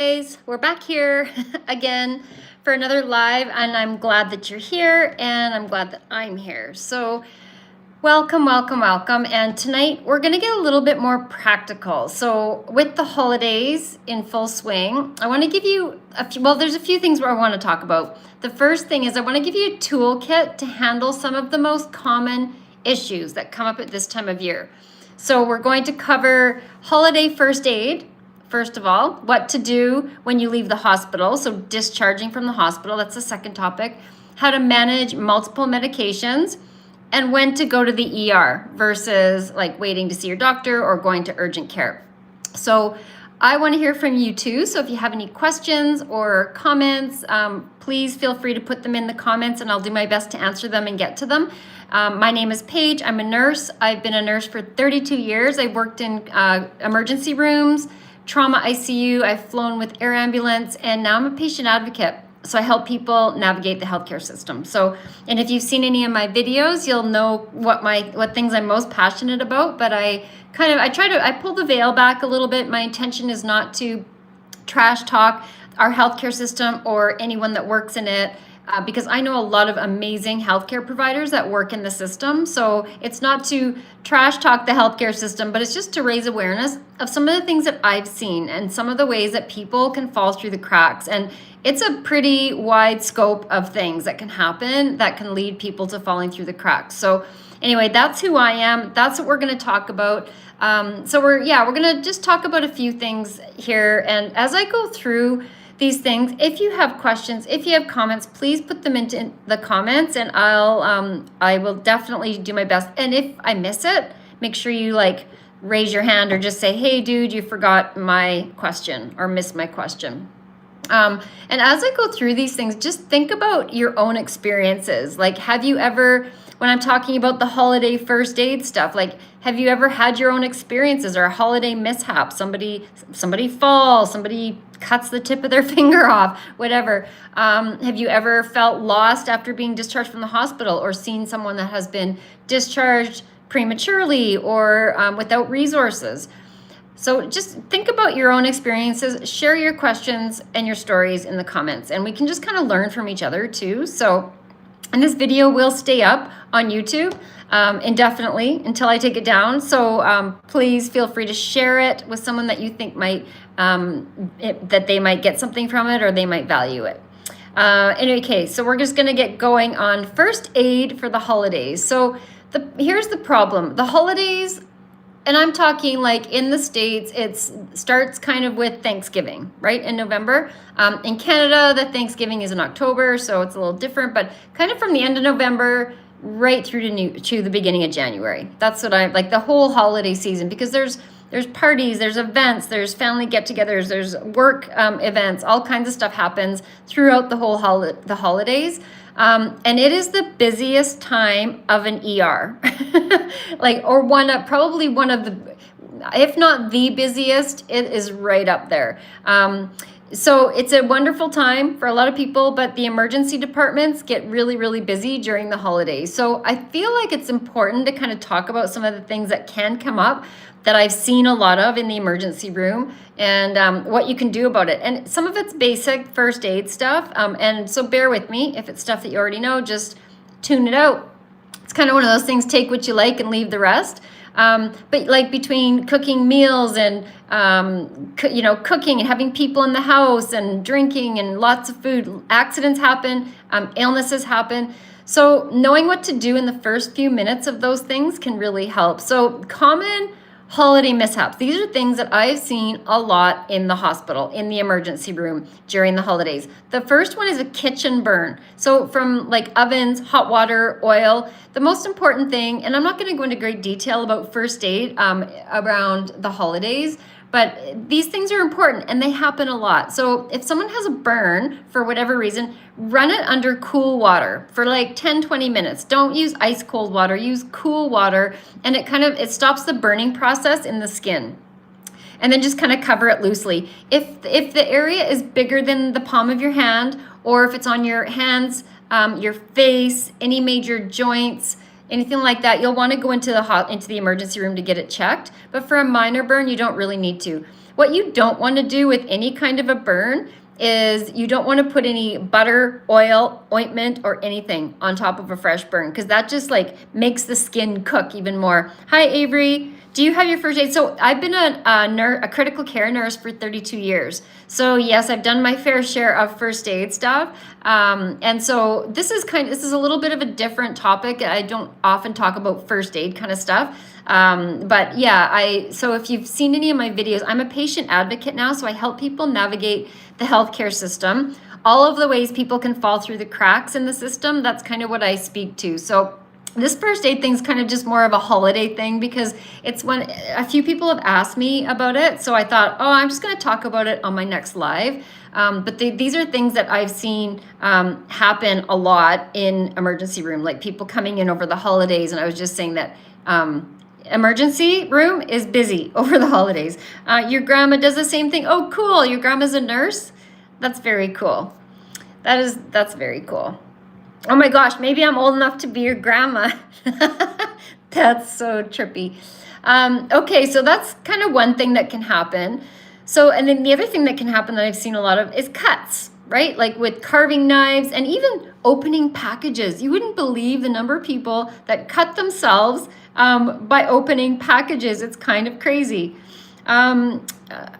Guys, we're back here again for another live, and I'm glad that you're here, and I'm glad that I'm here. So welcome. And tonight we're going to get a little bit more practical. So with the holidays in full swing, I want to give you there's a few things where I want to talk about. The first thing is I want to give you a toolkit to handle some of the most common issues that come up at this time of year. So we're going to cover holiday first aid. First of all, what to do when you leave the hospital. So discharging from the hospital, that's the second topic. How to manage multiple medications and when to go to the ER versus like waiting to see your doctor or going to urgent care. So I want to hear from you too. So if you have any questions or comments, please feel free to put them in the comments and I'll do my best to answer them and get to them. My name is Paige. I'm a nurse. I've been a nurse for 32 years. I've worked in emergency rooms, trauma ICU, I've flown with air ambulance, and now I'm a patient advocate. So I help people navigate the healthcare system. So, and if you've seen any of my videos, you'll know what things I'm most passionate about, but I pull the veil back a little bit. My intention is not to trash talk our healthcare system or anyone that works in it. Because I know a lot of amazing healthcare providers that work in the system. So it's not to trash talk the healthcare system, but it's just to raise awareness of some of the things that I've seen and some of the ways that people can fall through the cracks. And it's a pretty wide scope of things that can happen that can lead people to falling through the cracks. So anyway, that's who I am. That's what we're going to talk about. So we're going to just talk about a few things here. And as I go through these things, if you have questions, if you have comments, please put them into the comments and I will definitely do my best. And if I miss it, make sure you raise your hand or just say, hey dude, you forgot my question or missed my question. And as I go through these things, just think about your own experiences. Like, have you ever, when I'm talking about the holiday first aid stuff, have you ever had your own experiences or a holiday mishap? Somebody falls, somebody cuts the tip of their finger off, whatever. Have you ever felt lost after being discharged from the hospital or seen someone that has been discharged prematurely or without resources? So just think about your own experiences, share your questions and your stories in the comments, and we can just kind of learn from each other too. So, and this video will stay up on YouTube indefinitely until I take it down. So please feel free to share it with someone that you think might, that they might get something from it or they might value it. In any case, so we're just gonna get going on first aid for the holidays. So here's the problem. The holidays, and I'm talking in the States, it starts kind of with Thanksgiving, right, in November. In Canada, the Thanksgiving is in October, so it's a little different, but kind of from the end of November right through to the beginning of January. That's what I like, the whole holiday season, because there's parties, there's events, there's family get-togethers, there's work events, all kinds of stuff happens throughout the whole the holidays. And it is the busiest time of an ER, probably one of the, if not the busiest, it is right up there. So it's a wonderful time for a lot of people, but the emergency departments get really, really busy during the holidays. So I feel like it's important to kind of talk about some of the things that can come up that I've seen a lot of in the emergency room and what you can do about it. And some of it's basic first aid stuff. And so bear with me. If it's stuff that you already know, just tune it out. It's kind of one of those things, take what you like and leave the rest. But between cooking meals and, cooking and having people in the house and drinking and lots of food, accidents happen, illnesses happen. So knowing what to do in the first few minutes of those things can really help. So common holiday mishaps. These are things that I've seen a lot in the hospital, in the emergency room during the holidays. The first one is a kitchen burn. So from ovens, hot water, oil, the most important thing, and I'm not going to go into great detail about first aid around the holidays, but these things are important and they happen a lot. So if someone has a burn for whatever reason, run it under cool water for 10-20 minutes. Don't use ice cold water, use cool water, and it stops the burning process in the skin. And then just kind of cover it loosely. If the area is bigger than the palm of your hand, or if it's on your hands, your face, any major joints, anything like that, you'll want to go into the emergency room to get it checked. But for a minor burn, you don't really need to. What you don't want to do with any kind of a burn is you don't want to put any butter, oil, ointment, or anything on top of a fresh burn, because that just like makes the skin cook even more. Hi, Avery. Do you have your first aid? So I've been a critical care nurse for 32 years. So yes, I've done my fair share of first aid stuff. And so this is a little bit of a different topic. I don't often talk about first aid kind of stuff. But yeah, so if you've seen any of my videos, I'm a patient advocate now. So I help people navigate the healthcare system. All of the ways people can fall through the cracks in the system, that's kind of what I speak to. So this first aid thing is kind of just more of a holiday thing, because it's when a few people have asked me about it. So I thought, oh, I'm just going to talk about it on my next live. But these are things that I've seen happen a lot in emergency room, like people coming in over the holidays. And I was just saying that emergency room is busy over the holidays. Your grandma does the same thing. Oh, cool. Your grandma's a nurse. That's very cool. That's very cool. Oh my gosh, maybe I'm old enough to be your grandma. That's so trippy. Okay, so that's kind of one thing that can happen. So, and then the other thing that can happen that I've seen a lot of is cuts, right? Like with carving knives and even opening packages. You wouldn't believe the number of people that cut themselves by opening packages. It's kind of crazy.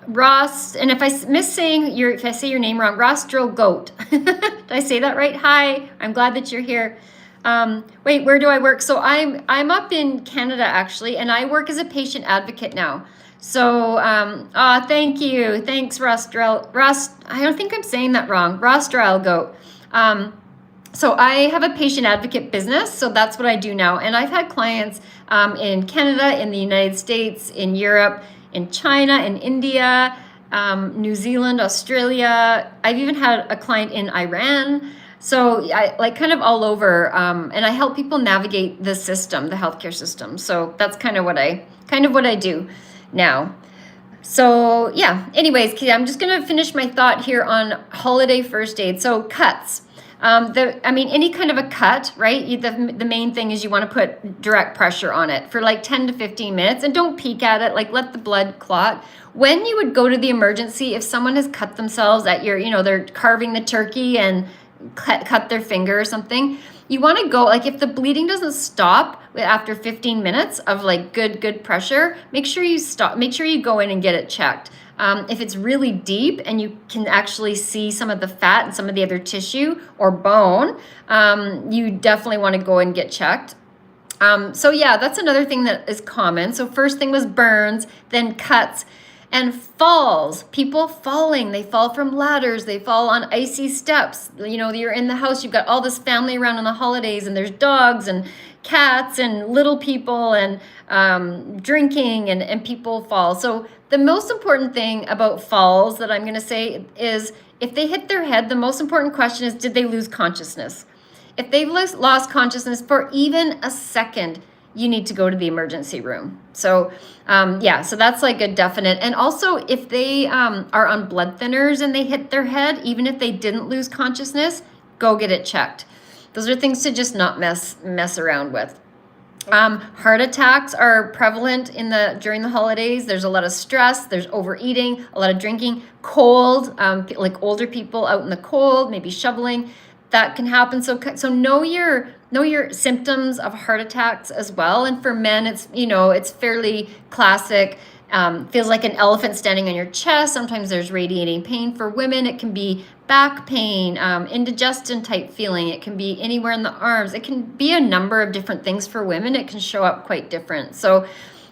Ross, and if I if I say your name wrong, Ross Drill Goat. Did I say that right? Hi, I'm glad that you're here. Wait, where do I work? So I'm up in Canada actually, and I work as a patient advocate now. So, thank you. Thanks, Ross, I don't think I'm saying that wrong. Ross Drill Goat. So I have a patient advocate business, so that's what I do now. And I've had clients in Canada, in the United States, in Europe, in China, in India, New Zealand, Australia. I've even had a client in Iran. So I like kind of all over, and I help people navigate the system, the healthcare system. So that's kind of what I do now. So yeah, anyways, I'm just gonna finish my thought here on holiday first aid. So cuts. Any kind of a cut, right? The main thing is you want to put direct pressure on it for like 10 to 15 minutes, and don't peek at it, like let the blood clot. When you would go to the emergency, if someone has cut themselves at they're carving the turkey and cut their finger or something, you want to go, like if the bleeding doesn't stop after 15 minutes of like good pressure, make sure you go in and get it checked. If it's really deep and you can actually see some of the fat and some of the other tissue or bone, you definitely want to go and get checked. So yeah, that's another thing that is common. So first thing was burns, then cuts, and falls. People falling. They fall from ladders. They fall on icy steps. You're in the house. You've got all this family around on the holidays, and there's dogs and cats and little people and drinking, and people fall. So the most important thing about falls that I'm going to say is if they hit their head, the most important question is, did they lose consciousness? If they've lost consciousness for even a second, you need to go to the emergency room. So so that's like a definite. And also if they are on blood thinners and they hit their head, even if they didn't lose consciousness, go get it checked. Those are things to just not mess around with. Heart attacks are prevalent during the holidays. There's a lot of stress, there's overeating, a lot of drinking, cold, like older people out in the cold, maybe shoveling, that can happen. So know your symptoms of heart attacks as well. And for men, it's fairly classic. Feels like an elephant standing on your chest. Sometimes there's radiating pain. For women, it can be back pain, indigestion type feeling. It can be anywhere in the arms. It can be a number of different things for women. It can show up quite different. So,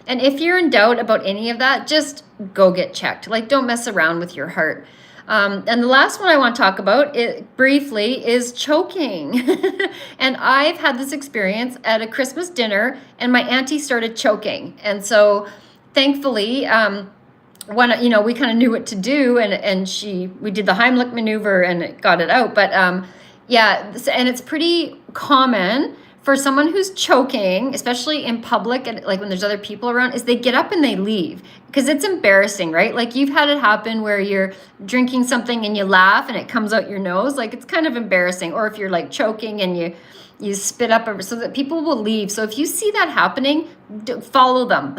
and if you're in doubt about any of that, just go get checked. Like, don't mess around with your heart. And the last one I want to talk about briefly is choking. And I've had this experience at a Christmas dinner, and my auntie started choking. And so thankfully, when we kind of knew what to do, and we did the Heimlich maneuver and it got it out. But and it's pretty common for someone who's choking, especially in public and like when there's other people around, is they get up and they leave because it's embarrassing, right? Like you've had it happen where you're drinking something and you laugh and it comes out your nose, like it's kind of embarrassing. Or if you're like choking and You spit up so that people will leave. So if you see that happening, follow them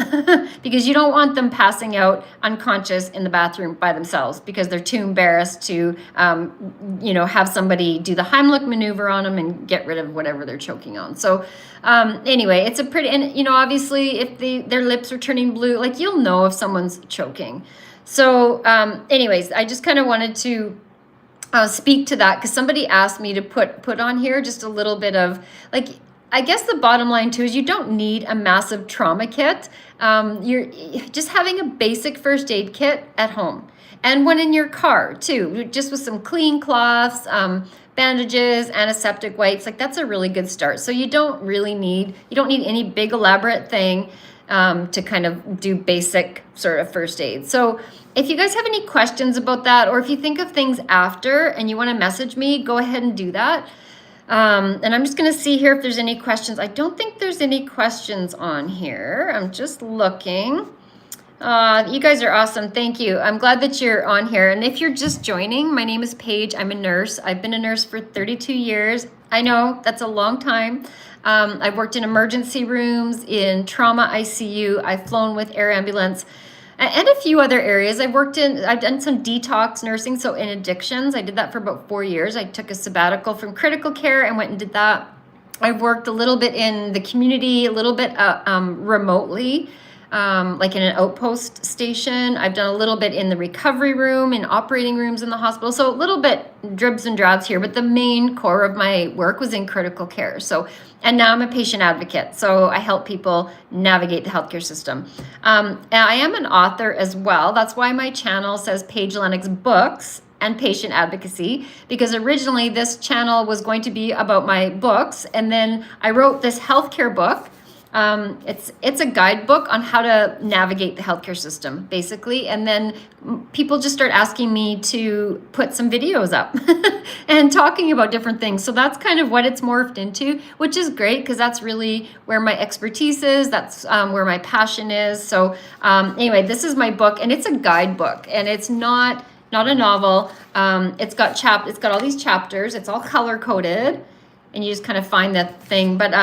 because you don't want them passing out unconscious in the bathroom by themselves because they're too embarrassed to, have somebody do the Heimlich maneuver on them and get rid of whatever they're choking on. So anyway, it's a pretty, and obviously if their lips are turning blue, like you'll know if someone's choking. So anyways, I just kind of wanted to speak to that because somebody asked me to put on here just a little bit of like, I guess the bottom line too is you don't need a massive trauma kit. You're just having a basic first aid kit at home and one in your car too, just with some clean cloths, bandages, antiseptic wipes. Like that's a really good start. So you don't need any big elaborate thing to kind of do basic sort of first aid. So if you guys have any questions about that, or if you think of things after and you want to message me, go ahead and do that. And I'm just going to see here if there's any questions. I don't think there's any questions on here. I'm just looking. You guys are awesome. Thank you. I'm glad that you're on here. And if you're just joining, my name is Paige. I'm a nurse. I've been a nurse for 32 years. I know that's a long time. I've worked in emergency rooms, in trauma ICU. I've flown with air ambulance and a few other areas. I've done some detox nursing. So in addictions, I did that for about 4 years. I took a sabbatical from critical care and went and did that. I've worked a little bit in the community, a little bit remotely, like in an outpost station. I've done a little bit in the recovery room, in operating rooms in the hospital. So a little bit dribs and drabs here, but the main core of my work was in critical care. So, and now I'm a patient advocate. So I help people navigate the healthcare system. And I am an author as well. That's why my channel says Paige Lennox Books and Patient Advocacy, because originally this channel was going to be about my books. And then I wrote this healthcare book. It's a guidebook on how to navigate the healthcare system, basically. And then people just start asking me to put some videos up and talking about different things. So that's kind of what it's morphed into, which is great because that's really where my expertise is. That's where my passion is. So anyway, this is my book, and it's a guidebook, and it's not a novel. It's got all these chapters. It's all color coded, and you just kind of find that thing. But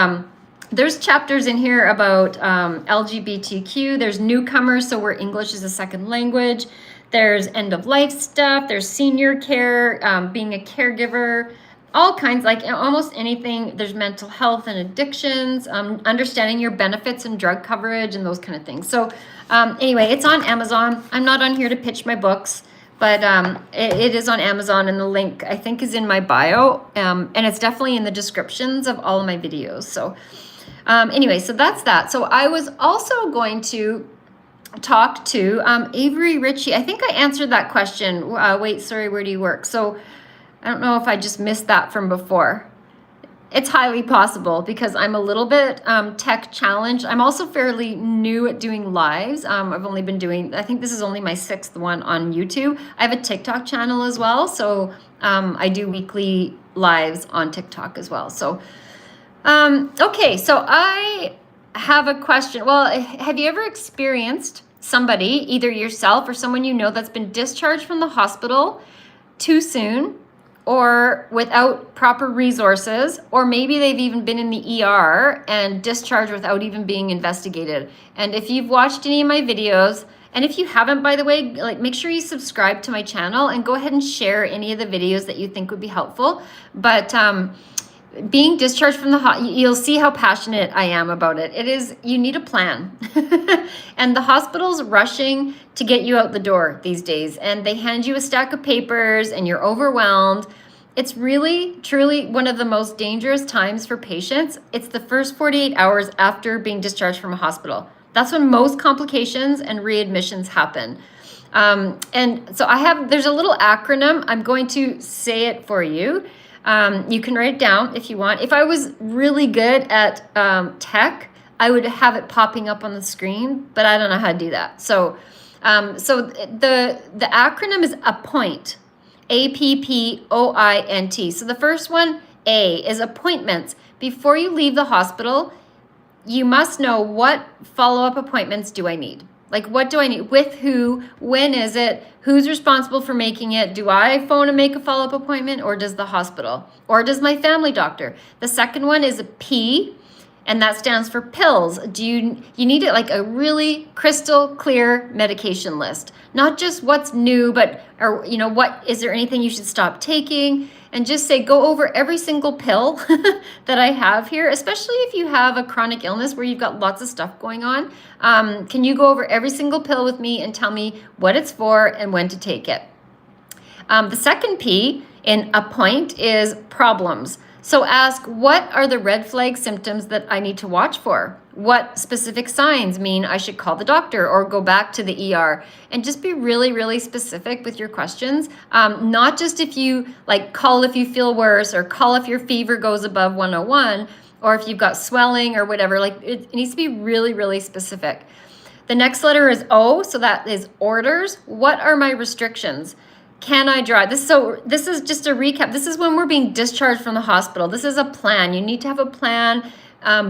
there's chapters in here about LGBTQ. There's newcomers, so where English is a second language. There's end of life stuff. There's senior care, being a caregiver, all kinds, like almost anything. There's mental health and addictions, understanding your benefits and drug coverage and those kind of things. So anyway, it's on Amazon. I'm not on here to pitch my books, but it is on Amazon, and the link I think is in my bio, and it's definitely in the descriptions of all of my videos. So anyway, so that's that. So I was also going to talk to Avery Ritchie. I think I answered that question. Wait, sorry, where do you work? So I don't know if I just missed that from before. It's highly possible because I'm a little bit tech challenged. I'm also fairly new at doing lives. I've only been doing, I think this is only my 6th one on YouTube. I have a TikTok channel as well. So I do weekly lives on TikTok as well. So okay, so I have a question. Well, have you ever experienced somebody, either yourself or someone you know, that's been discharged from the hospital too soon or without proper resources, or maybe they've even been in the ER and discharged without even being investigated? And if you've watched any of my videos, and if you haven't, by the way, like make sure you subscribe to my channel and go ahead and share any of the videos that you think would be helpful. But being discharged from the hospital, you'll see how passionate I am about it. It is, you need a plan. And the hospital's rushing to get you out the door these days. And they hand you a stack of papers and you're overwhelmed. It's really, truly one of the most dangerous times for patients. It's the first 48 hours after being discharged from a hospital. That's when most complications and readmissions happen. And so there's a little acronym. I'm going to say it for you. You can write it down if you want. If I was really good at tech, I would have it popping up on the screen, but I don't know how to do that. So the acronym is APPOINT, APPOINT. So the first one, A, is appointments. Before you leave the hospital, you must know, what follow-up appointments do I need? Like, what do I need? With who? When is it? Who's responsible for making it? Do I phone and make a follow-up appointment, or does the hospital? Or does my family doctor? The second one is a P, and that stands for pills. You need it like a really crystal clear medication list, not just what's new, but what is there anything you should stop taking, and just say go over every single pill that I have here, especially if you have a chronic illness where you've got lots of stuff going on. Can you go over every single pill with me and tell me what it's for and when to take it? The second P in a point is problems. So ask, what are the red flag symptoms that I need to watch for? What specific signs mean I should call the doctor or go back to the ER? And just be really, really specific with your questions. Not just if you call if you feel worse, or call if your fever goes above 101, or if you've got swelling or whatever. It needs to be really, really specific. The next letter is O, so that is orders. What are my restrictions? Can I drive? This is just a recap. This is when we're being discharged from the hospital. This is a plan. You need to have a plan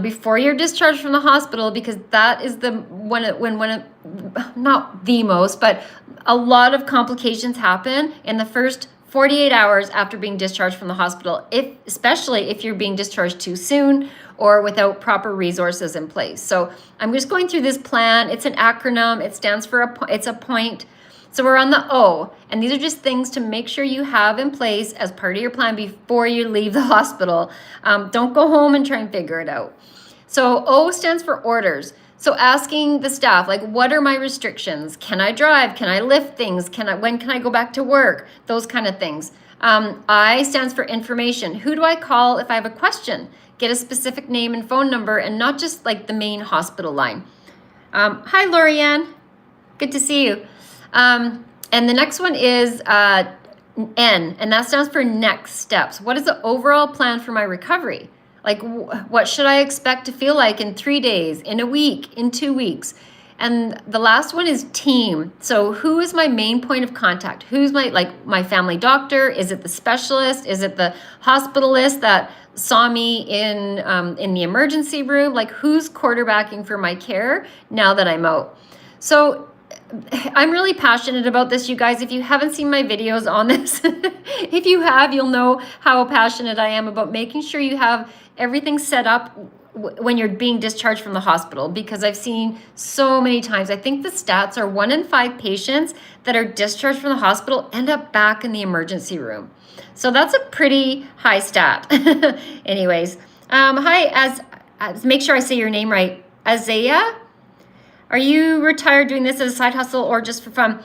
before you're discharged from the hospital, because that is not the most, but a lot of complications happen in the first 48 hours after being discharged from the hospital, especially if you're being discharged too soon or without proper resources in place. So I'm just going through this plan. It's an acronym. It stands for it's a point. So we're on the O, and these are just things to make sure you have in place as part of your plan before you leave the hospital. Don't go home and try and figure it out. So O stands for orders. So asking the staff, what are my restrictions? Can I drive? Can I lift things? When can I go back to work? Those kind of things. I stands for information. Who do I call if I have a question? Get a specific name and phone number, and not just the main hospital line. Hi, Lorianne. Good to see you. And the next one is N, and that stands for next steps. What is the overall plan for my recovery? What should I expect to feel like in 3 days, in a week, in 2 weeks? And the last one is team. So who is my main point of contact? Who's my family doctor? Is it the specialist? Is it the hospitalist that saw me in the emergency room? Who's quarterbacking for my care now that I'm out? So I'm really passionate about this, you guys. If you haven't seen my videos on this, if you have, you'll know how passionate I am about making sure you have everything set up when you're being discharged from the hospital, because I've seen so many times, I think the stats are 1 in 5 patients that are discharged from the hospital end up back in the emergency room. So that's a pretty high stat. Anyways, hi, make sure I say your name right. Azaya? Are you retired doing this as a side hustle or just for fun?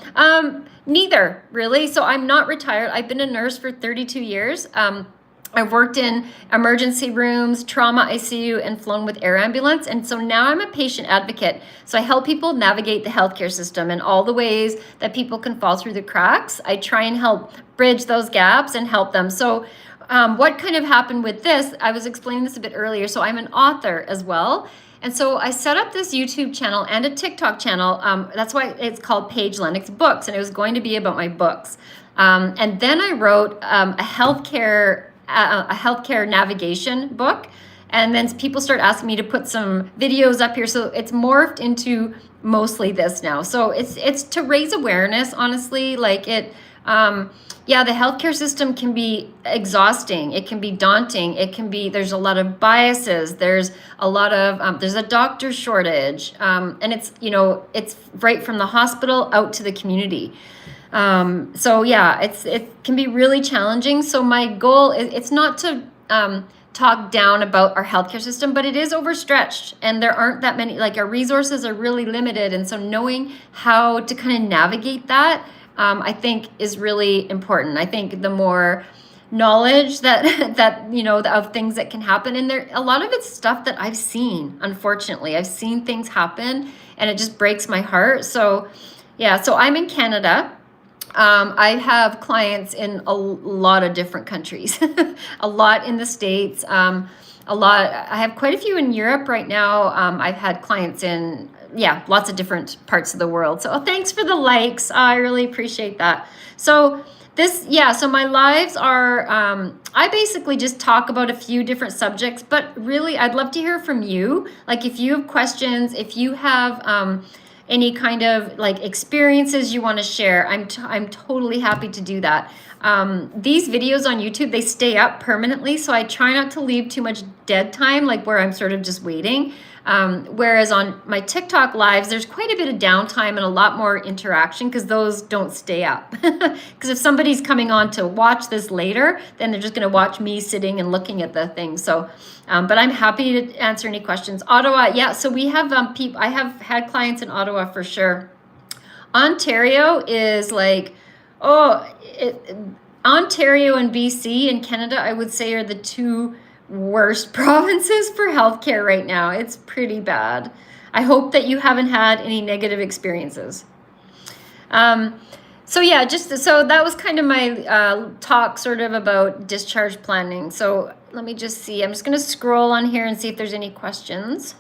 Neither, really. So I'm not retired. I've been a nurse for 32 years. I've worked in emergency rooms, trauma ICU, and flown with air ambulance. And so now I'm a patient advocate. So I help people navigate the healthcare system and all the ways that people can fall through the cracks. I try and help bridge those gaps and help them. So what kind of happened with this, I was explaining this a bit earlier. So I'm an author as well. And so I set up this YouTube channel and a TikTok channel. That's why it's called Paige Lennox Books, and it was going to be about my books. And then I wrote a healthcare navigation book, and then people start asking me to put some videos up here. So it's morphed into mostly this now. So it's to raise awareness, honestly. The healthcare system can be exhausting. It can be daunting. There's a lot of biases. There's a doctor shortage. And it's right from the hospital out to the community. It can be really challenging. So my goal it's not to talk down about our healthcare system, but it is overstretched, and there aren't that many, our resources are really limited. And so knowing how to kind of navigate that, I think is really important. I think the more knowledge that of things that can happen, and a lot of it's stuff that I've seen. Unfortunately, I've seen things happen, and it just breaks my heart. So I'm in Canada. I have clients in a lot of different countries, a lot in the States, I have quite a few in Europe right now. I've had clients in lots of different parts of the world. So thanks for the likes. I really appreciate that. So my lives are, I basically just talk about a few different subjects, but really I'd love to hear from you. If you have questions, if you have, any kind of like experiences you want to share, I'm totally happy to do that. These videos on YouTube, they stay up permanently, so I try not to leave too much dead time, like where I'm sort of just waiting. Whereas on my TikTok lives, there's quite a bit of downtime and a lot more interaction because those don't stay up. Because if somebody's coming on to watch this later, then they're just going to watch me sitting and looking at the thing. So, but I'm happy to answer any questions. Ottawa, yeah. So we have I have had clients in Ottawa for sure. Ontario is like, Ontario and BC and Canada, I would say, are the two worst provinces for healthcare right now. It's pretty bad. I hope that you haven't had any negative experiences. So yeah, so that was kind of my talk sort of about discharge planning. So let me just see. I'm just going to scroll on here and see if there's any questions.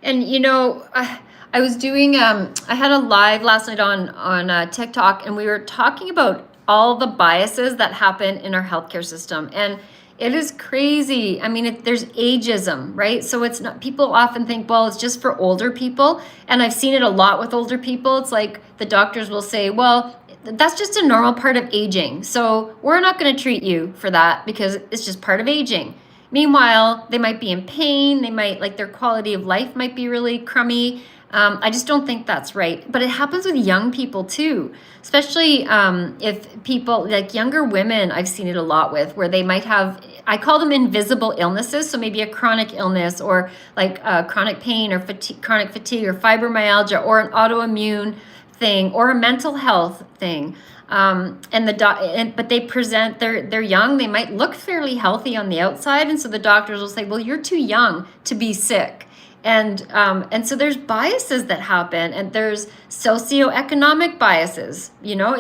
And you know, I was doing I had a live last night on TikTok, and we were talking about all the biases that happen in our healthcare system, and it is crazy. I mean, there's ageism, right? So it's not, people often think, well, it's just for older people, and I've seen it a lot with older people. It's like the doctors will say, well, that's just a normal part of aging, so we're not going to treat you for that because it's just part of aging. Meanwhile, they might be in pain, they might, like, their quality of life might be really crummy. I just don't think that's right. But it happens with young people too, especially if people, like younger women, I've seen it a lot with, where they might have, I call them invisible illnesses. So maybe a chronic illness, or like chronic pain, or chronic fatigue, or fibromyalgia, or an autoimmune thing, or a mental health thing. But they present, they're young, they might look fairly healthy on the outside, and so the doctors will say, well, you're too young to be sick. And so there's biases that happen, and there's socioeconomic biases, you know,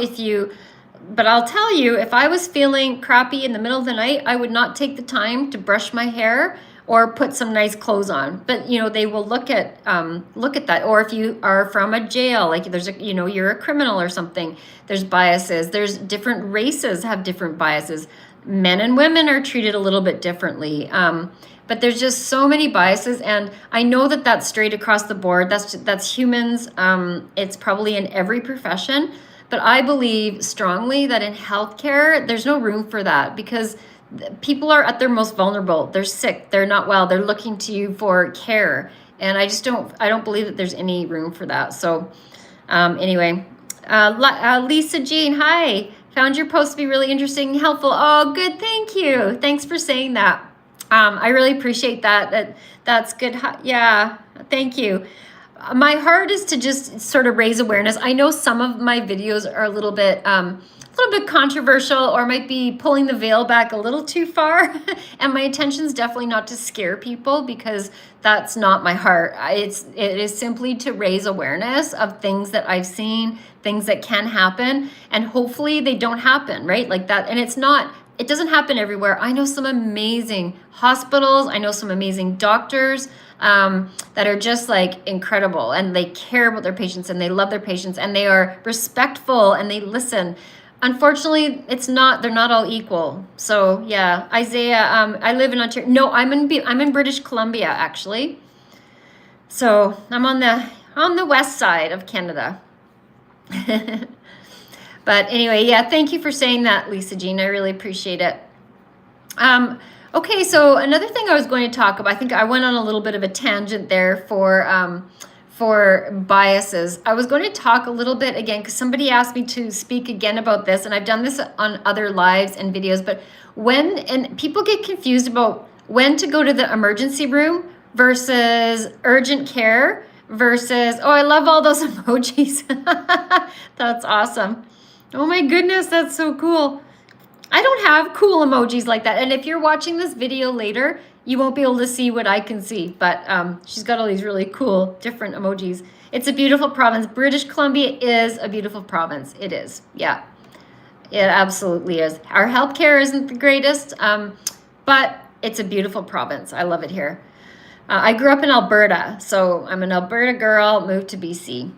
but I'll tell you, if I was feeling crappy in the middle of the night, I would not take the time to brush my hair or put some nice clothes on. But, you know, they will look at that. Or if you are from a jail, like you're a criminal or something, there's biases. There's different races have different biases. Men and women are treated a little bit differently. But there's just so many biases, and I know that that's straight across the board. That's humans. It's probably in every profession, but I believe strongly that in healthcare, there's no room for that, because people are at their most vulnerable. They're sick. They're not well. They're looking to you for care, and I don't believe that there's any room for that. So, anyway, Lisa Jean, hi. Found your post to be really interesting and helpful. Oh, good. Thank you. Thanks for saying that. I really appreciate that. That's good. Yeah, thank you. My heart is to just sort of raise awareness. I know some of my videos are a little bit controversial, or might be pulling the veil back a little too far. And my intention is definitely not to scare people, because that's not my heart. It is simply to raise awareness of things that I've seen, things that can happen, and hopefully they don't happen, right? Like that. And it doesn't happen everywhere. I know some amazing hospitals. I know some amazing doctors that are just like incredible, and they care about their patients, and they love their patients, and they are respectful, and they listen. Unfortunately, they're not all equal. So yeah, Isaiah, I live in Ontario. No, I'm in British Columbia, actually. So I'm on the west side of Canada. But anyway, yeah, thank you for saying that, Lisa Jean. I really appreciate it. Okay, so another thing I was going to talk about, I think I went on a little bit of a tangent there for biases. I was going to talk a little bit again, because somebody asked me to speak again about this, and I've done this on other lives and videos, but and people get confused about when to go to the emergency room versus urgent care versus, oh, I love all those emojis. That's awesome. Oh my goodness, that's so cool. I don't have cool emojis like that. And if you're watching this video later, you won't be able to see what I can see. But she's got all these really cool different emojis. It's a beautiful province. British Columbia is a beautiful province. It is. Yeah, it absolutely is. Our healthcare isn't the greatest, but it's a beautiful province. I love it here. I grew up in Alberta, so I'm an Alberta girl, moved to BC.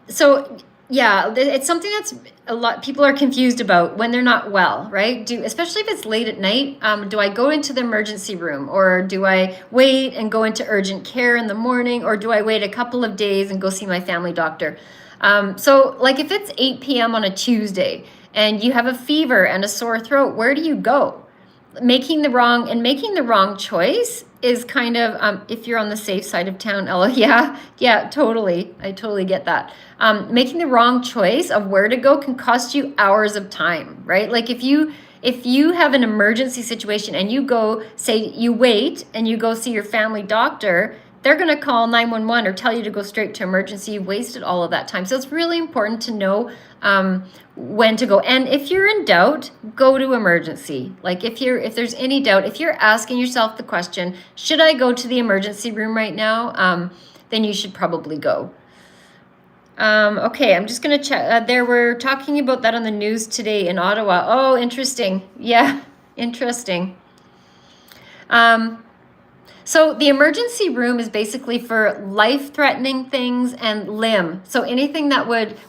So Yeah, it's something that's a lot people are confused about when they're not well, right? Especially if it's late at night, do I go into the emergency room, or do I wait and go into urgent care in the morning, or do I wait a couple of days and go see my family doctor? So like if it's 8 p.m. on a Tuesday and you have a fever and a sore throat, where do you go? Making the wrong choice is kind of, if you're on the safe side of town, Ella. Yeah, totally. I totally get that. Making the wrong choice of where to go can cost you hours of time, right? Like if you have an emergency situation and you go, say you wait and you go see your family doctor, they're going to call 911 or tell you to go straight to emergency. You've wasted all of that time. So it's really important to know when to go. And if you're in doubt, go to emergency. Like if there's any doubt, if you're asking yourself the question, should I go to the emergency room right now? Then you should probably go. Okay, I'm just going to check. They were talking about that on the news today in Ottawa. Oh, interesting. Yeah, interesting. So the emergency room is basically for life-threatening things and limb. So anything that would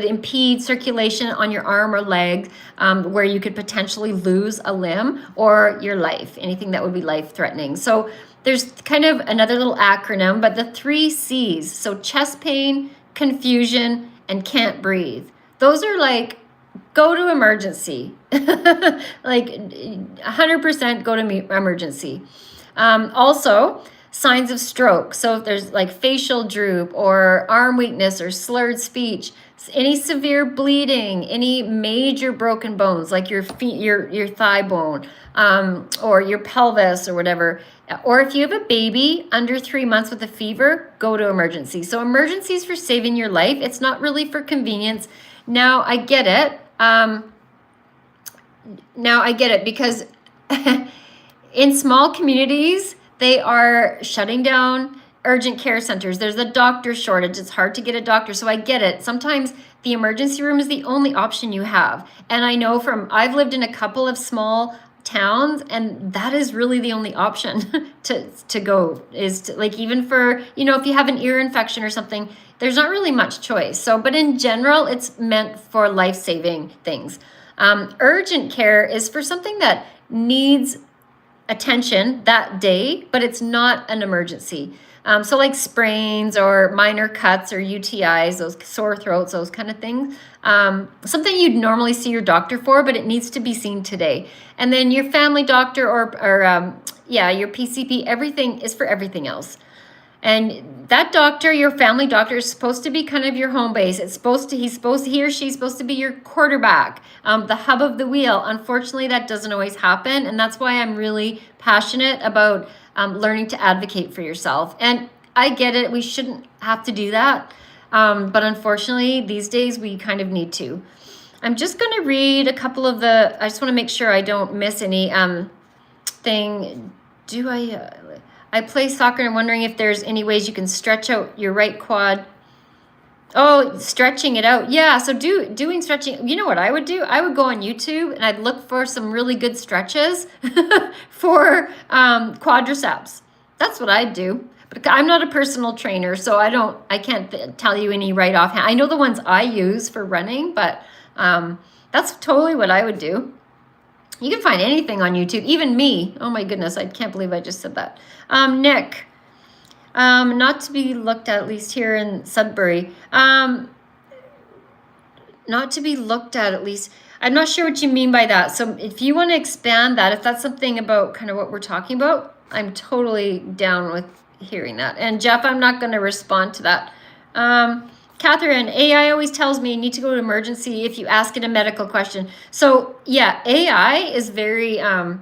impede circulation on your arm or leg, where you could potentially lose a limb or your life, anything that would be life-threatening. So there's kind of another little acronym, but the 3 C's. So chest pain, confusion, and can't breathe. Those are like, go to emergency. Like 100% go to emergency. Also, signs of stroke. So if there's like facial droop or arm weakness or slurred speech, any severe bleeding, any major broken bones like your feet, your thigh bone, or your pelvis or whatever. Or if you have a baby under 3 months with a fever, go to emergency. So emergency is for saving your life. It's not really for convenience. Now I get it. Because in small communities, they are shutting down urgent care centers. There's a doctor shortage. It's hard to get a doctor. So I get it. Sometimes the emergency room is the only option you have. And I know I've lived in a couple of small towns, and that is really the only option to go, is to, like, even for, if you have an ear infection or something, there's not really much choice. So, but in general, it's meant for life-saving things. Urgent care is for something that needs attention that day, but it's not an emergency. So like sprains or minor cuts or UTIs, those sore throats, those kind of things. Something you'd normally see your doctor for, but it needs to be seen today. And then your family doctor or your PCP, everything is for everything else. And that doctor, your family doctor, is supposed to be kind of your home base. He or she's supposed to be your quarterback, the hub of the wheel. Unfortunately, that doesn't always happen. And that's why I'm really passionate about learning to advocate for yourself. And I get it. We shouldn't have to do that. But unfortunately, these days we kind of need to. I'm just going to read a couple of I just want to make sure I don't miss any thing. I play soccer, and I'm wondering if there's any ways you can stretch out your right quad. Oh, stretching it out. Yeah, so doing stretching. You know what I would do? I would go on YouTube and I'd look for some really good stretches for quadriceps. That's what I'd do. But I'm not a personal trainer, so I can't tell you any right offhand. I know the ones I use for running, but that's totally what I would do. You can find anything on YouTube, even me. Oh my goodness, I can't believe I just said that. Nick, not to be looked at least here in Sudbury. Not to be looked at least. I'm not sure what you mean by that. So if you want to expand that, if that's something about kind of what we're talking about, I'm totally down with hearing that. And Jeff, I'm not going to respond to that. Catherine, AI always tells me you need to go to emergency if you ask it a medical question. So yeah, AI is very, all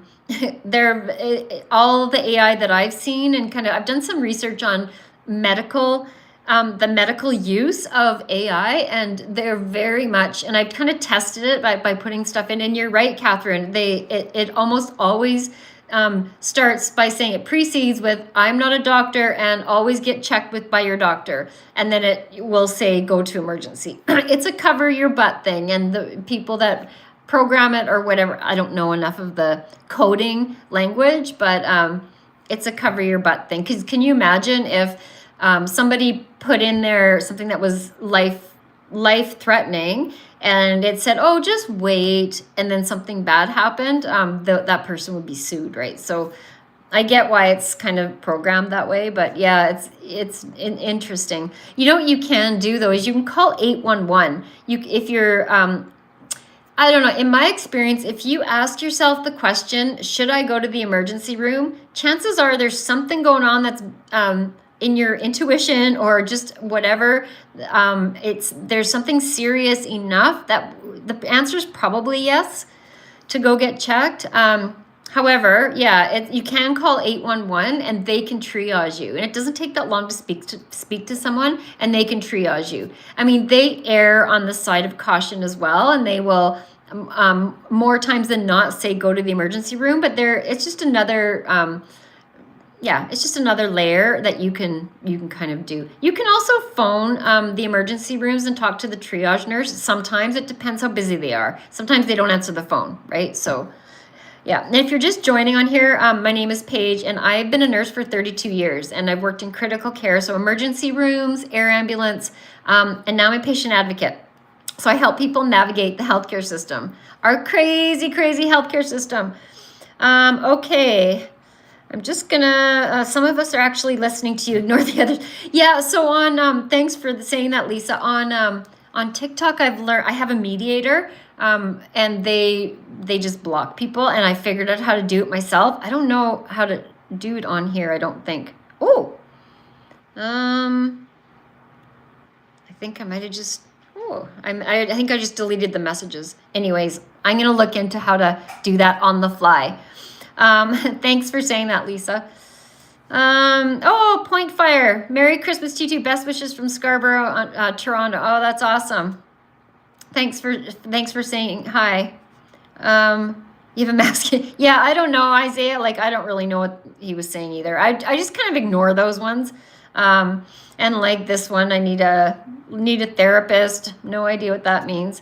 the AI that I've seen, and I've done some research on the medical use of AI, and they're very much, and I've kind of tested it by putting stuff in. And you're right, Catherine, it almost always starts by saying, it precedes with, I'm not a doctor, and always get checked by your doctor. And then it will say, go to emergency. It's a cover your butt thing. And the people that program it or whatever, I don't know enough of the coding language, but it's a cover your butt thing. Because can you imagine if somebody put in there something that was life threatening, and it said, "Oh, just wait," and then something bad happened, that person would be sued, right? So I get why it's kind of programmed that way, but yeah, it's interesting. You know what you can do though is you can call 811. If you're I don't know, in my experience, if you ask yourself the question, should I go to the emergency room? Chances are there's something going on that's in your intuition or just whatever. There's something serious enough that the answer is probably yes to go get checked. However, yeah, you can call 811 and they can triage you. And it doesn't take that long to speak to someone, and they can triage you. I mean, they err on the side of caution as well, and they will more times than not say go to the emergency room, but it's just another it's just another layer that you can kind of do. You can also phone the emergency rooms and talk to the triage nurse. Sometimes it depends how busy they are. Sometimes they don't answer the phone, right? So yeah, and if you're just joining on here, my name is Paige, and I've been a nurse for 32 years, and I've worked in critical care, so emergency rooms, air ambulance, and now I'm a patient advocate. So I help people navigate the healthcare system, our crazy, crazy healthcare system. Okay, I'm just gonna, some of us are actually listening to you, ignore the others. Yeah, so thanks for saying that, Lisa. On TikTok, I have a mediator, and they just block people, and I figured out how to do it myself. I don't know how to do it on here, I don't think. Oh, I think I might have just, I think I just deleted the messages. Anyways, I'm going to look into how to do that on the fly. Thanks for saying that, Lisa. Point Fire. Merry Christmas to you too. Best wishes from Scarborough, Toronto. Oh, that's awesome. Thanks for saying hi. You have a mask. Yeah, I don't know, Isaiah. Like, I don't really know what he was saying either. I just kind of ignore those ones. And like this one, I need a therapist. No idea what that means.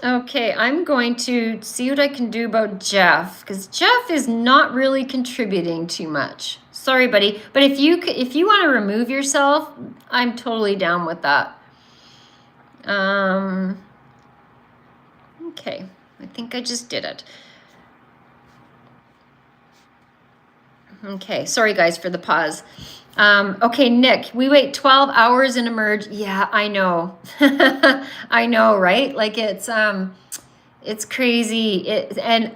Okay, I'm going to see what I can do about Jeff, because Jeff is not really contributing too much. Sorry, buddy. But if you want to remove yourself, I'm totally down with that. Okay, I think I just did it. Okay, sorry guys for the pause. Okay, Nick, we wait 12 hours in Emerge. Yeah, I know. I know, right? Like it's crazy.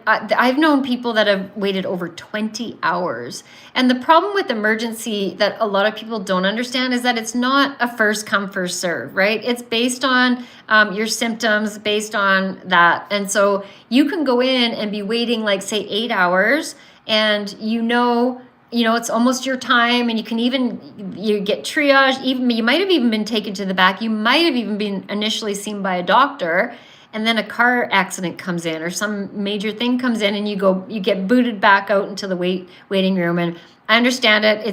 I've known people that have waited over 20 hours. And the problem with emergency that a lot of people don't understand is that it's not a first come, first serve, right? It's based on your symptoms, based on that. And so you can go in and be waiting like, say, 8 hours, and it's almost your time, and you get triaged. Even you might have even been taken to the back. You might have even been initially seen by a doctor, and then a car accident comes in or some major thing comes in, and you get booted back out into the waiting room. And I understand it.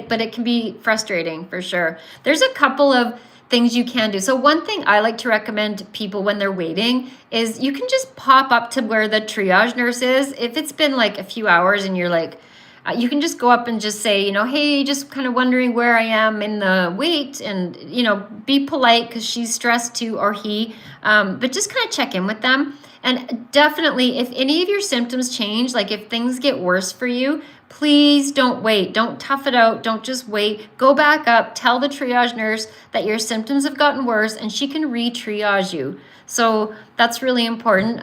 But it can be frustrating for sure. There's a couple of things you can do. So one thing I like to recommend to people when they're waiting is you can just pop up to where the triage nurse is. If it's been like a few hours and you're like, you can just go up and just say, hey, just kind of wondering where I am in the wait, and, be polite because she's stressed too, or he, but just kind of check in with them. And definitely, if any of your symptoms change, like if things get worse for you, please don't wait. Don't tough it out. Don't just wait. Go back up. Tell the triage nurse that your symptoms have gotten worse, and she can re-triage you. So that's really important.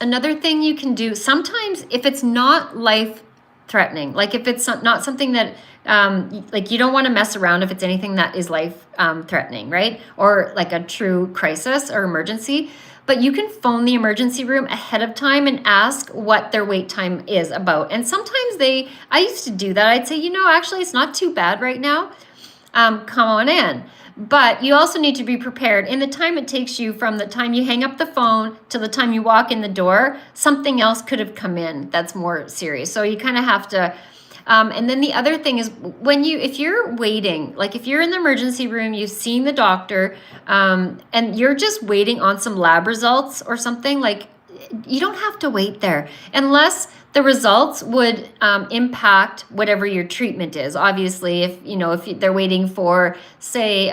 Another thing you can do, sometimes if it's not life-threatening, like if it's not something that, like you don't want to mess around if it's anything that is life-threatening, right? Or like a true crisis or emergency. But you can phone the emergency room ahead of time and ask what their wait time is about. And sometimes I used to do that. I'd say, actually, it's not too bad right now. Come on in. But you also need to be prepared. In the time it takes you from the time you hang up the phone to the time you walk in the door, something else could have come in that's more serious. So you kind of have to. And then the other thing is if you're waiting, like if you're in the emergency room, you've seen the doctor, and you're just waiting on some lab results or something, like you don't have to wait there unless the results would impact whatever your treatment is. Obviously, if they're waiting for, say,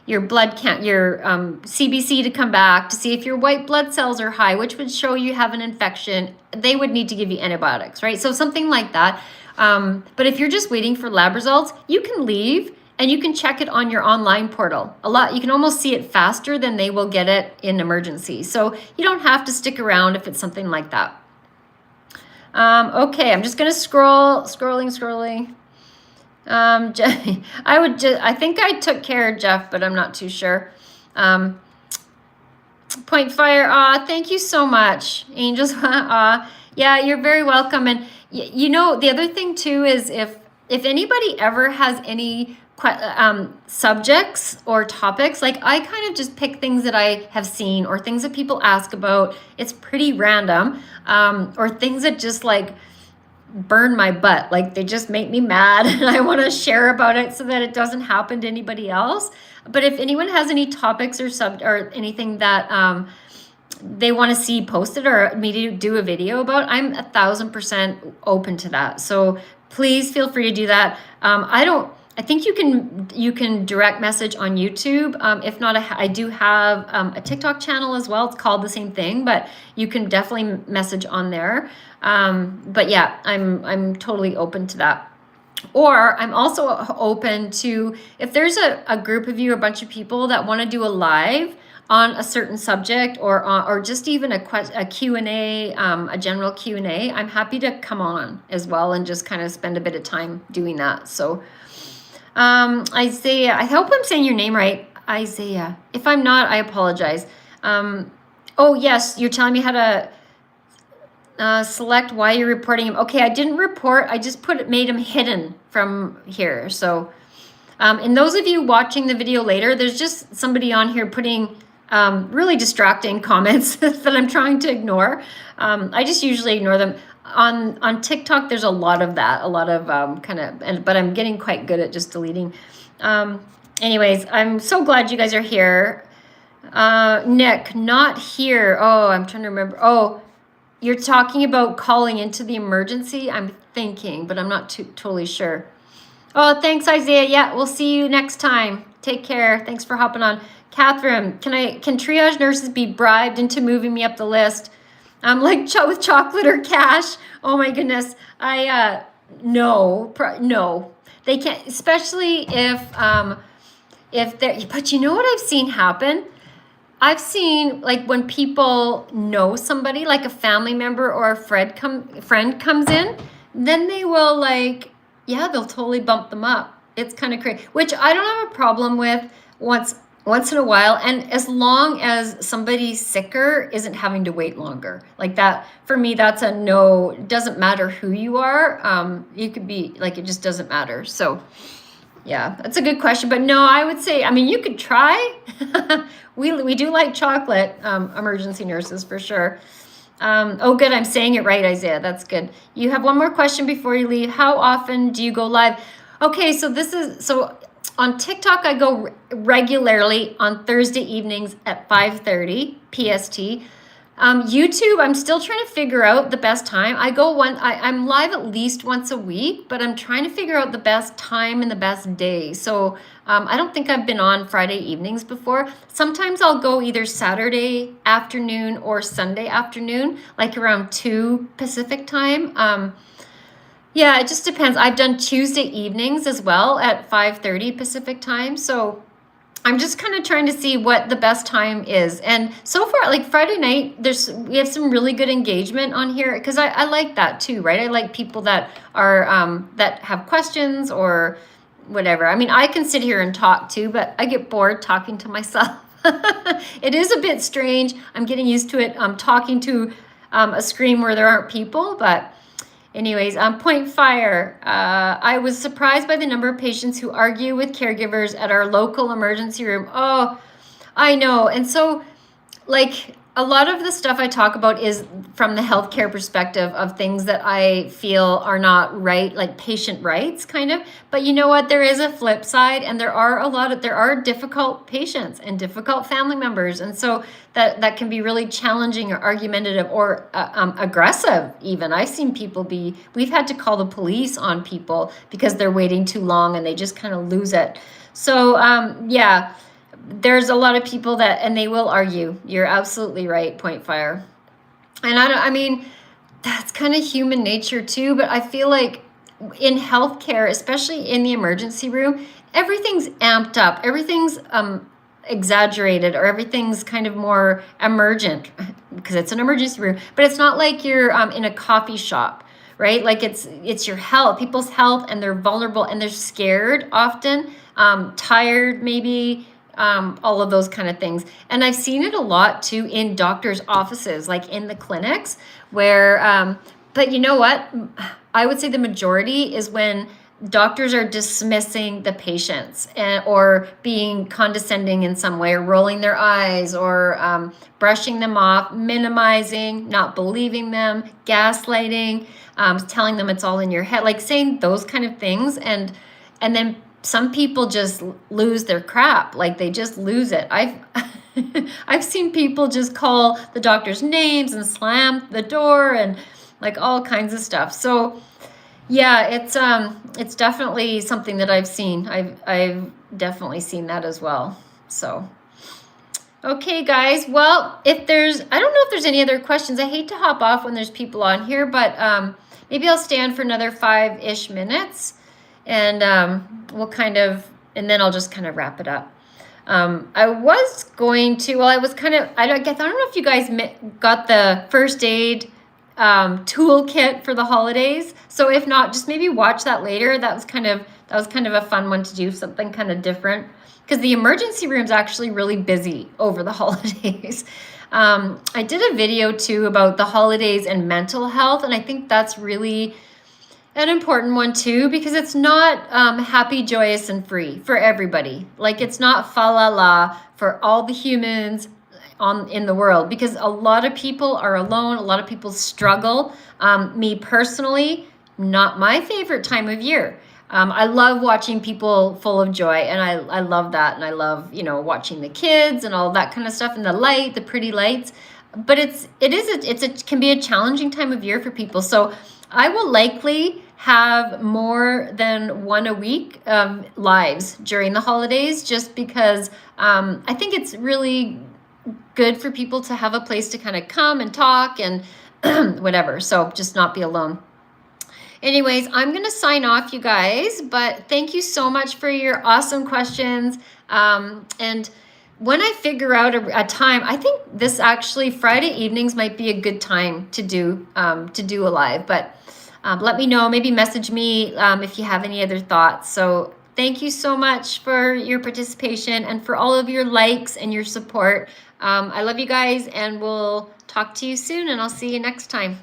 your your CBC to come back to see if your white blood cells are high, which would show you have an infection, they would need to give you antibiotics, right? So something like that. But if you're just waiting for lab results, you can leave and you can check it on your online portal. You can almost see it faster than they will get it in emergency. So you don't have to stick around if it's something like that. Okay, I'm just gonna scrolling. I think I took care of Jeff, but I'm not too sure. Point Fire, thank you so much. Angels, yeah, you're very welcome. And the other thing too is if anybody ever has any subjects or topics, like I kind of just pick things that I have seen or things that people ask about. It's pretty random, or things that just like burn my butt, like they just make me mad and I want to share about it so that it doesn't happen to anybody else. But if anyone has any topics or anything that they want to see posted or me to do a video about, I'm 1,000% open to that. So please feel free to do that. I think you can direct message on YouTube. If not, I do have a TikTok channel as well. It's called the same thing, but you can definitely message on there. But yeah, I'm totally open to that. Or I'm also open to, if there's a group of you, a bunch of people that want to do a live on a certain subject or just even a Q&A, a general Q&A, I'm happy to come on as well and just kind of spend a bit of time doing that. So Isaiah, I hope I'm saying your name right, Isaiah. If I'm not, I apologize. Oh yes, you're telling me how to select why you're reporting him. Okay, I didn't report. I just made him hidden from here. So, and those of you watching the video later, there's just somebody on here putting really distracting comments that I'm trying to ignore. I just usually ignore them. On TikTok, there's a lot of that, but I'm getting quite good at just deleting. Anyways, I'm so glad you guys are here. Nick, not here. Oh, I'm trying to remember. Oh, you're talking about calling into the emergency, I'm thinking, but I'm not totally sure. Oh, thanks, Isaiah. Yeah, we'll see you next time. Take care. Thanks for hopping on. Catherine, can triage nurses be bribed into moving me up the list? Like with chocolate or cash? Oh my goodness. No, they can't, especially if they're, but you know what I've seen happen? I've seen, like, when people know somebody, like a family member or a friend comes in, then they will, like, yeah, they'll totally bump them up. It's kind of crazy, which I don't have a problem with once in a while. And as long as somebody sicker isn't having to wait longer, like that, for me, that's a no. It doesn't matter who you are. You could be, like, it just doesn't matter. So yeah, that's a good question. But no, I would say, I mean, you could try. We do like chocolate, emergency nurses for sure. Oh, good. I'm saying it right, Isaiah. That's good. You have one more question before you leave. How often do you go live? Okay, so on TikTok, I go regularly on Thursday evenings at 5:30 PST. YouTube, I'm still trying to figure out the best time. I'm live at least once a week, but I'm trying to figure out the best time and the best day. So I don't think I've been on Friday evenings before. Sometimes I'll go either Saturday afternoon or Sunday afternoon, like around 2 Pacific time. Yeah, it just depends. I've done Tuesday evenings as well at 5:30 Pacific time. So I'm just kind of trying to see what the best time is. And so far, like Friday night, we have some really good engagement on here, because I like that too, right? I like people that are that have questions or whatever. I mean, I can sit here and talk too, but I get bored talking to myself. It is a bit strange. I'm getting used to it. I'm talking to a screen where there aren't people, but anyways, Point Fire. I was surprised by the number of patients who argue with caregivers at our local emergency room. Oh, I know. And so, like, a lot of the stuff I talk about is from the healthcare perspective of things that I feel are not right, like patient rights kind of. But you know what? There is a flip side, and there are difficult patients and difficult family members. And so that can be really challenging or argumentative or aggressive even. I've seen we've had to call the police on people because they're waiting too long and they just kind of lose it. So yeah, there's a lot of people and they will argue. You're absolutely right, Point Fire. And I mean, that's kind of human nature too, but I feel like in healthcare, especially in the emergency room, everything's amped up. Everything's exaggerated, or everything's kind of more emergent because it's an emergency room, but it's not like you're in a coffee shop, right? Like it's your health, people's health, and they're vulnerable and they're scared often, tired maybe, all of those kind of things. And I've seen it a lot too in doctors' offices, like in the clinics where, but you know what? I would say the majority is when doctors are dismissing the patients or being condescending in some way, or rolling their eyes, or brushing them off, minimizing, not believing them, gaslighting, telling them it's all in your head, like saying those kind of things. And then some people just lose their crap, like they just lose it. I've seen people just call the doctor's names and slam the door and like all kinds of stuff. So yeah, it's definitely something that I've seen. I've definitely seen that as well. So okay, guys. Well, I don't know if there's any other questions. I hate to hop off when there's people on here, but maybe I'll stay on for another 5-ish minutes, and and then I'll just kind of wrap it up. I was going to, well, I don't know if you guys got the first aid toolkit for the holidays. So if not, just maybe watch that later. That was kind of a fun one to do, something kind of different, because the emergency room's actually really busy over the holidays. I did a video too about the holidays and mental health, and I think that's really an important one too, because it's not happy, joyous, and free for everybody. Like it's not fa la la for all the humans in the world, because a lot of people are alone. A lot of people struggle. Me personally, not my favorite time of year. I love watching people full of joy, and I love that, and I love watching the kids and all that kind of stuff, and the pretty lights. But it can be a challenging time of year for people. So I will likely have more than one a week lives during the holidays, just because I think it's really good for people to have a place to kind of come and talk and whatever. So just not be alone. Anyways, I'm going to sign off, you guys, but thank you so much for your awesome questions. And when I figure out a time, I think this actually Friday evenings might be a good time to do a live, but let me know, maybe message me if you have any other thoughts. So thank you so much for your participation and for all of your likes and your support. I love you guys, and we'll talk to you soon, and I'll see you next time.